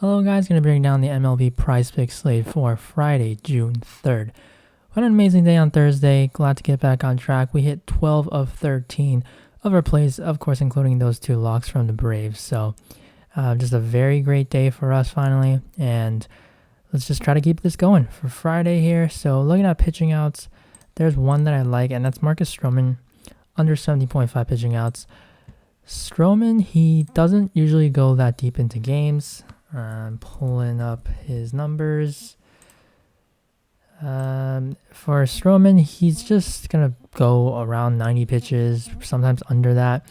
Hello guys, going to bring down the MLB PrizePicks slate for Friday, June 3rd. What an amazing day on Thursday. Glad to get back on track. We hit 12 of 13 of our plays, of course, including those two locks from the Braves. So just a very great day for us finally. And let's just try to keep this going for Friday here. So looking at pitching outs, there's one that I like, and that's Marcus Stroman, under 70.5 pitching outs. Stroman, he doesn't usually go that deep into games. I'm pulling up his numbers. For Stroman, he's just going to go around 90 pitches, sometimes under that.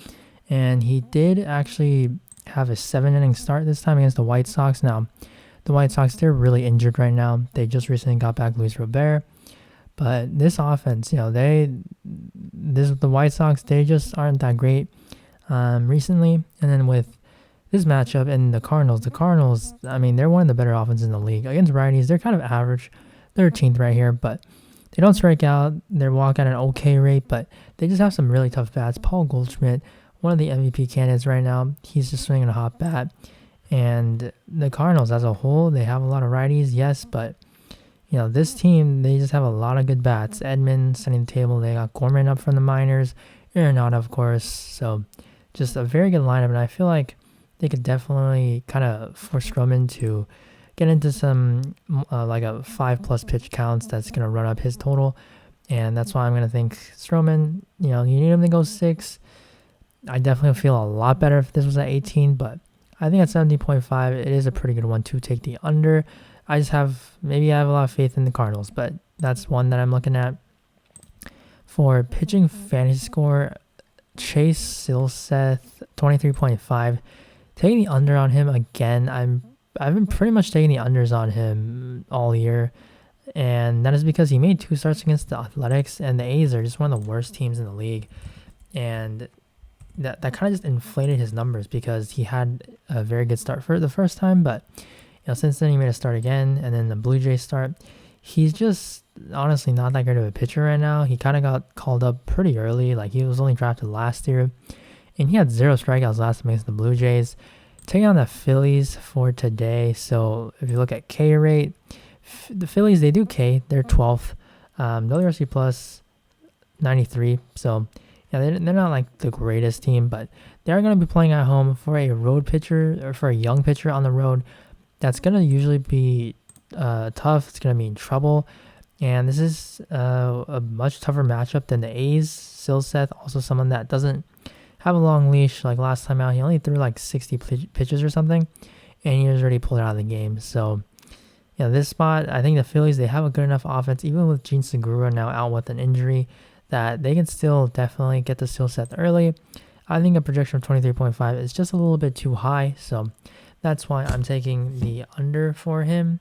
And he did actually have a 7-inning start this time against the White Sox. Now, the White Sox, they're really injured right now. They just recently got back Luis Robert. But this offense, the White Sox, they just aren't that great recently. And then with this matchup and the Cardinals, I mean, they're one of the better offenses in the league. Against righties, they're kind of average. 13th right here, but they don't strike out. They walk at an okay rate, but they just have some really tough bats. Paul Goldschmidt, one of the MVP candidates right now, he's just swinging a hot bat. And the Cardinals as a whole, they have a lot of righties, yes, but this team, they just have a lot of good bats. Edman setting the table. They got Gorman up from the minors. Arenado, of course. So just a very good lineup, and I feel like they could definitely kind of force Stroman to get into some like a 5+ pitch counts that's going to run up his total. And that's why I'm going to think Stroman, you need him to go 6. I definitely feel a lot better if this was at 18, but I think at 17.5, it is a pretty good one to take the under. I have a lot of faith in the Cardinals, but that's one that I'm looking at. For pitching fantasy score, Chase Silseth, 23.5. Taking the under on him again. I've been pretty much taking the unders on him all year, and that is because he made 2 starts against the Athletics, and the A's are just one of the worst teams in the league, and that kind of just inflated his numbers because he had a very good start for the first time, but since then he made a start again, and then the Blue Jays start. He's just honestly not that great of a pitcher right now. He kind of got called up pretty early, like he was only drafted last year, and he had 0 strikeouts last time against the Blue Jays. Taking on the Phillies for today. So if you look at K rate, the Phillies, they do K. They're 12th. WRC plus 93. So they're not like the greatest team, but they're going to be playing at home for a road pitcher or for a young pitcher on the road. That's going to usually be tough. It's going to be in trouble. And this is a much tougher matchup than the A's. Silseth, also someone that doesn't have a long leash. Like last time out, he only threw like 60 pitches or something, and he was already pulled out of the game. So this spot, I think the Phillies, they have a good enough offense, even with Gene Segura now out with an injury, that they can still definitely get the Silseth early. I think a projection of 23.5 is just a little bit too high, so that's why I'm taking the under for him.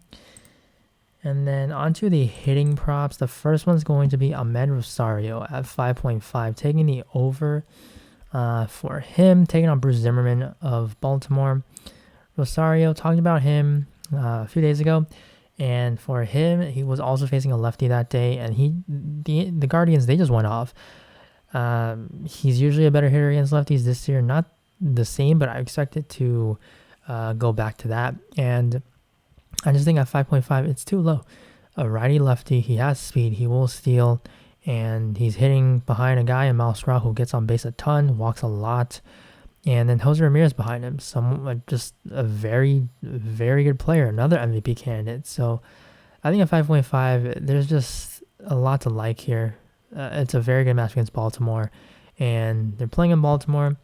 And then onto the hitting props. The first one's going to be Ahmed Rosario at 5.5, taking the over. For him, taking on Bruce Zimmerman of Baltimore. Rosario, talked about him a few days ago, and for him, he was also facing a lefty that day, and the Guardians, they just went off. He's usually a better hitter against lefties this year, not the same, but I expect it to go back to that, and I just think at 5.5, it's too low. A righty-lefty, he has speed, he will steal, and he's hitting behind a guy in Miles Straw who gets on base a ton, walks a lot, and then Jose Ramirez behind him, just a very, very good player, another MVP candidate. So I think at 5.5, there's just a lot to like here. It's a very good match against Baltimore, and they're playing in Baltimore.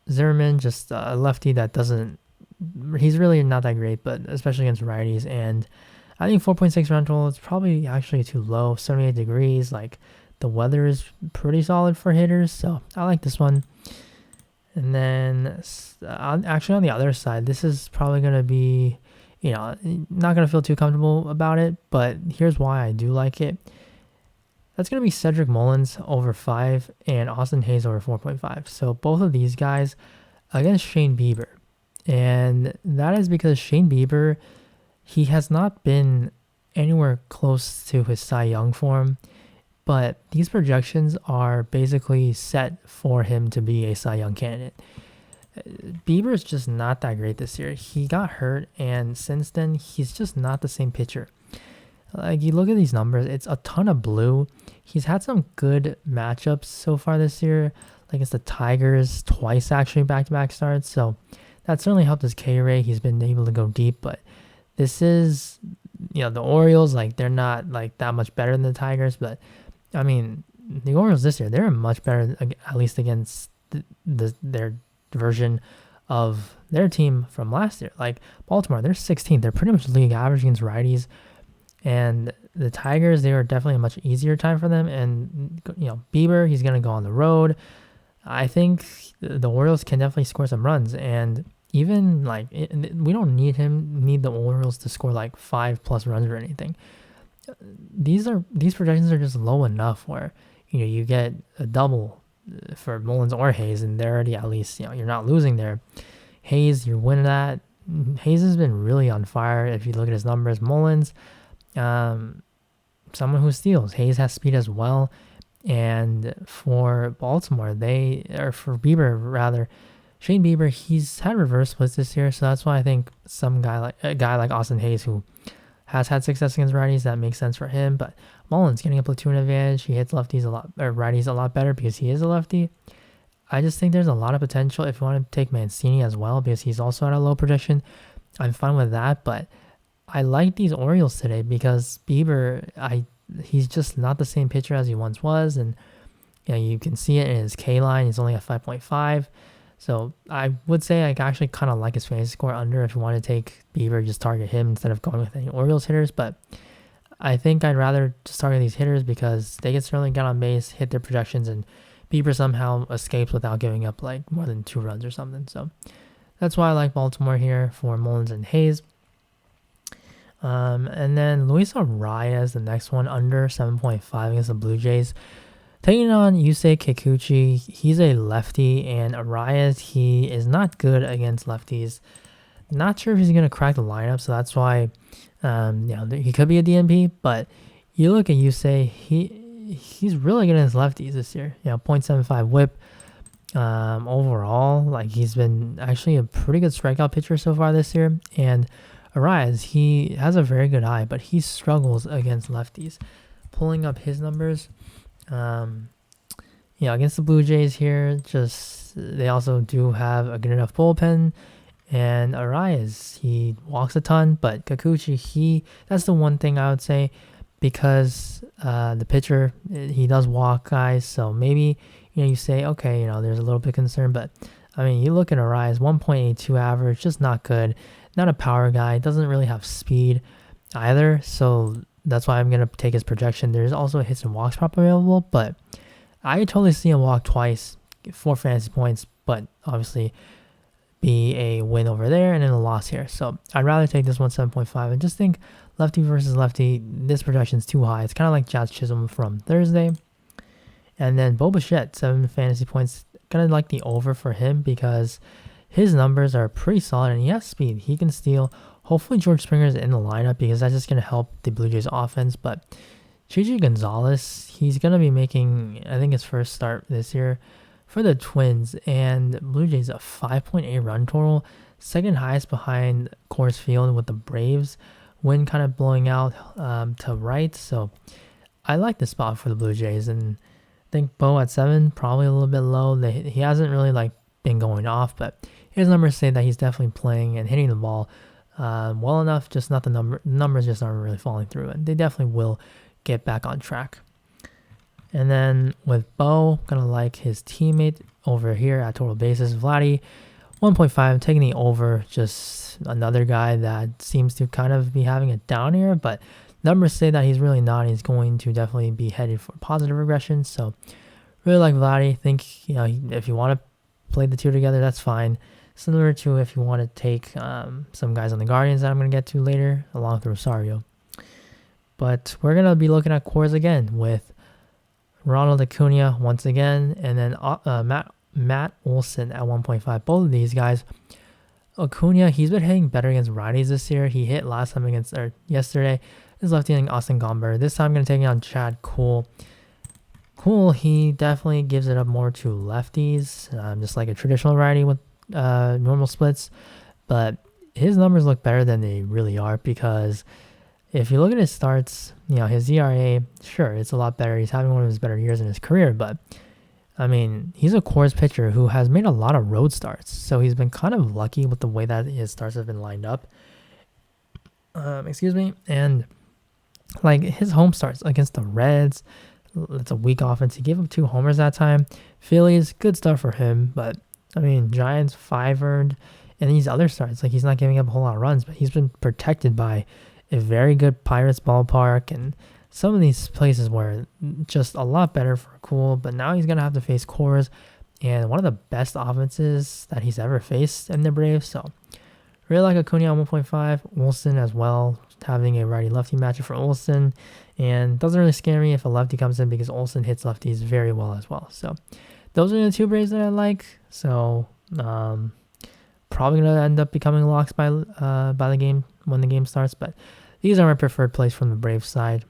Zimmerman, just a lefty that he's really not that great, but especially against righties, and I think 4.6 rental is probably actually too low. 78 degrees, like the weather is pretty solid for hitters, so I like this one. And then actually on the other side, this is probably going to be, not going to feel too comfortable about it, but here's why I do like it. That's going to be Cedric Mullins over 5 and Austin Hayes over 4.5. So both of these guys against Shane Bieber. And that is because Shane Bieber, he has not been anywhere close to his Cy Young form, but these projections are basically set for him to be a Cy Young candidate. Bieber's just not that great this year. He got hurt, and since then, he's just not the same pitcher. Like, you look at these numbers, it's a ton of blue. He's had some good matchups so far this year, like it's the Tigers twice actually back-to-back starts. So that certainly helped his K rate. He's been able to go deep, but this is, the Orioles, like, they're not like that much better than the Tigers, but I mean, the Orioles this year, they're much better, at least against their version of their team from last year. Like Baltimore, they're 16th. They're pretty much league average against righties. And the Tigers, they were definitely a much easier time for them. And, Bieber, he's going to go on the road. I think the Orioles can definitely score some runs. And even we don't need the Orioles to score like 5+ runs or anything. These projections are just low enough where, you get a double for Mullins or Hayes, and they're already at least, you're not losing there. Hayes, you're winning that. Hayes has been really on fire. If you look at his numbers, Mullins, someone who steals. Hayes has speed as well. And for Baltimore, for Bieber rather, Shane Bieber, he's had reverse splits this year, so that's why I think a guy like Austin Hayes, who has had success against righties, that makes sense for him. But Mullins getting a platoon advantage. He hits righties a lot better because he is a lefty. I just think there's a lot of potential if you want to take Mancini as well, because he's also at a low projection. I'm fine with that, but I like these Orioles today because Bieber, he's just not the same pitcher as he once was, and you can see it in his K line. He's only at 5.5. So I would say I actually kind of like his fantasy score under if you want to take Bieber, just target him instead of going with any Orioles hitters. But I think I'd rather just target these hitters because they can certainly get on base, hit their projections, and Bieber somehow escapes without giving up like more than 2 runs or something. So that's why I like Baltimore here for Mullins and Hayes. And then Luis Arias, the next one, under 7.5 against the Blue Jays. Taking on Yusei Kikuchi, he's a lefty, and Arias, he is not good against lefties. Not sure if he's going to crack the lineup, so that's why he could be a DNP, but you look at Yusei, he's really good against lefties this year. 0.75 whip. Overall, like, he's been actually a pretty good strikeout pitcher so far this year, and Arias, he has a very good eye, but he struggles against lefties. Pulling up his numbers, against the Blue Jays here, they also do have a good enough bullpen, and Arias, he walks a ton, but Kikuchi, that's the one thing I would say, because the pitcher, he does walk guys, so maybe, you say, okay, there's a little bit of concern, but I mean, you look at Arias, 1.82 average, just not good, not a power guy, doesn't really have speed either, so that's why I'm going to take his projection. There's also a hits and walks prop available, but I could totally see him walk twice for fantasy points, but obviously be a win over there and then a loss here. So I'd rather take this one 7.5 and just think lefty versus lefty, this projection's too high. It's kind of like Jazz Chisholm from Thursday. And then Bo Bichette, 7 fantasy points. Kind of like the over for him because his numbers are pretty solid and he has speed. He can steal. Hopefully George Springer is in the lineup because that's just going to help the Blue Jays offense. But Gigi Gonzalez, he's going to be making, I think, his first start this year for the Twins. And Blue Jays, a 5.8 run total. Second highest behind Coors Field with the Braves. Wind kind of blowing out to right. So I like the spot for the Blue Jays. And I think Bo at 7, probably a little bit low. He hasn't really been going off. But his numbers say that he's definitely playing and hitting the ball well enough, just not the numbers just aren't really falling through, and they definitely will get back on track. And then with Bo, gonna like his teammate over here at total basis, Vladdy, 1.5, taking the over, just another guy that seems to kind of be having a down year, but numbers say that he's really not. He's going to definitely be headed for positive regression, so really like Vladdy. Think, if you want to play the two together, that's fine. Similar to if you want to take some guys on the Guardians that I'm going to get to later, along with Rosario. But we're going to be looking at Coors again with Ronald Acuna once again, and then Matt Olson at 1.5. Both of these guys. Acuna, he's been hitting better against righties this year. He hit last time yesterday. His lefty Austin Gomber. This time I'm going to take it on Chad Kuhl. Kuhl, he definitely gives it up more to lefties, just like a traditional righty with normal splits, but his numbers look better than they really are, because if you look at his starts, his ERA, sure, it's a lot better. He's having one of his better years in his career, but I mean, he's a Coors pitcher who has made a lot of road starts, so he's been kind of lucky with the way that his starts have been lined up. And like his home starts against the Reds, it's a weak offense. He gave up 2 homers that time. Phillies, good stuff for him, but I mean, Giants 5 earned, and these other starts, like he's not giving up a whole lot of runs, but he's been protected by a very good Pirates ballpark and some of these places were just a lot better for Cool, but now he's going to have to face Coors and one of the best offenses that he's ever faced in the Braves. So really like Acuna on 1.5, Olsen as well, having a righty-lefty matchup for Olsen, and doesn't really scare me if a lefty comes in because Olsen hits lefties very well as well. So those are the 2 Braves that I like. So probably going to end up becoming locks by the game when the game starts, but these are my preferred plays from the Braves side.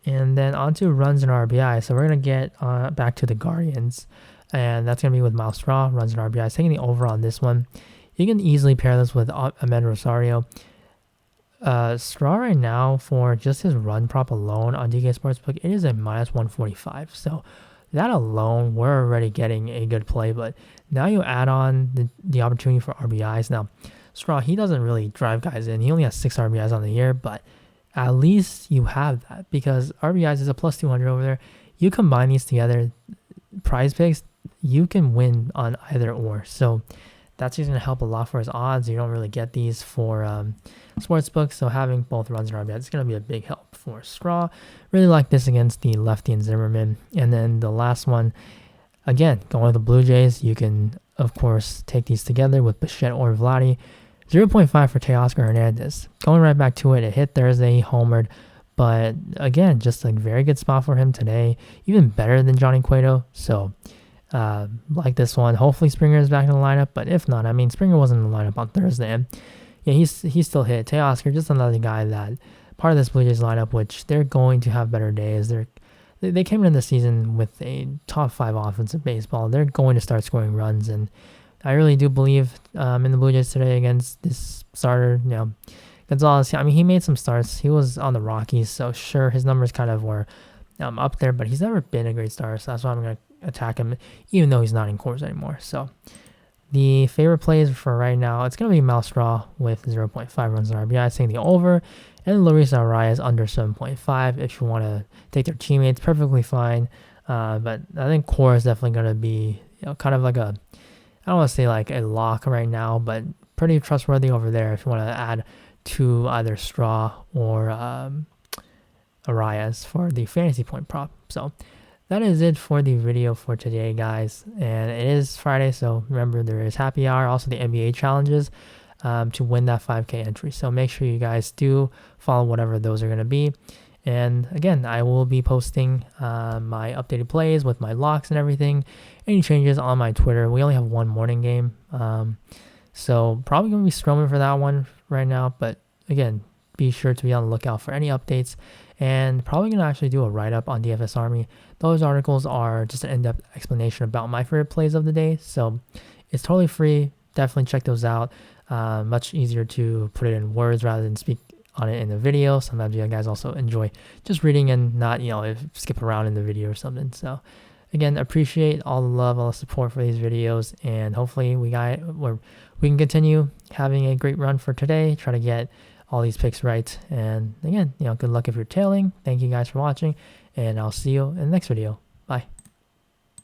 And then on to runs and RBI. So we're going to get back to the Guardians, and that's going to be with Miles Straw, runs and RBI. Taking the over on this one. You can easily pair this with Ahmed Rosario. Straw right now, for just his run prop alone on DK Sportsbook, it is a -145. So that alone, we're already getting a good play, but now you add on the opportunity for RBIs. Now, Straw, he doesn't really drive guys in. He only has 6 RBIs on the year, but at least you have that because RBIs is a +200 over there. You combine these together, PrizePicks, you can win on either or. So that's just going to help a lot for his odds. You don't really get these for sportsbooks, so having both runs and RBIs is going to be a big help for Straw. Really like this against the lefty and Zimmerman. And then the last one, again, going with the Blue Jays, you can, of course, take these together with Bichette or Vladdy. 0.5 for Teoscar Hernandez. Going right back to it, it hit Thursday, he homered. But again, just a very good spot for him today. Even better than Johnny Cueto. So, like this one. Hopefully Springer is back in the lineup. But if not, I mean, Springer wasn't in the lineup on Thursday. And yeah, he still hit. Teoscar, just another guy that part of this Blue Jays lineup, which they're going to have better days. They came in the season with a top 5 offense in baseball. They're going to start scoring runs, and I really do believe in the Blue Jays today against this starter, Gonzalez. I mean, he made some starts. He was on the Rockies, so sure, his numbers kind of were up there, but he's never been a great starter, so that's why I'm going to attack him, even though he's not in Coors anymore. So the favorite plays for right now, it's going to be Miles Straw with 0.5 runs and RBI, saying the over, and Luis Arias under 7.5 if you want to take their teammates, perfectly fine. But I think Coors is definitely going to be kind of like I don't want to say like a lock right now, but pretty trustworthy over there if you want to add to either Straw or Arias for the fantasy point prop. So that is it for the video for today, guys. And it is Friday, so remember there is happy hour, also the NBA challenges to win that 5K entry. So make sure you guys do follow whatever those are going to be. And again, I will be posting my updated plays with my locks and everything. Any changes on my Twitter. We only have one morning game. So probably going to be Stroman for that one right now. But again, be sure to be on the lookout for any updates. And probably going to actually do a write-up on DFS Army. Those articles are just an in-depth explanation about my favorite plays of the day. So it's totally free. Definitely check those out. Much easier to put it in words rather than speak on it in the video. Sometimes you guys also enjoy just reading and not, skip around in the video or something. So again, appreciate all the love, all the support for these videos, and hopefully we can continue having a great run for today, try to get all these picks right. And again, good luck if you're tailing. Thank you guys for watching, and I'll see you in the next video.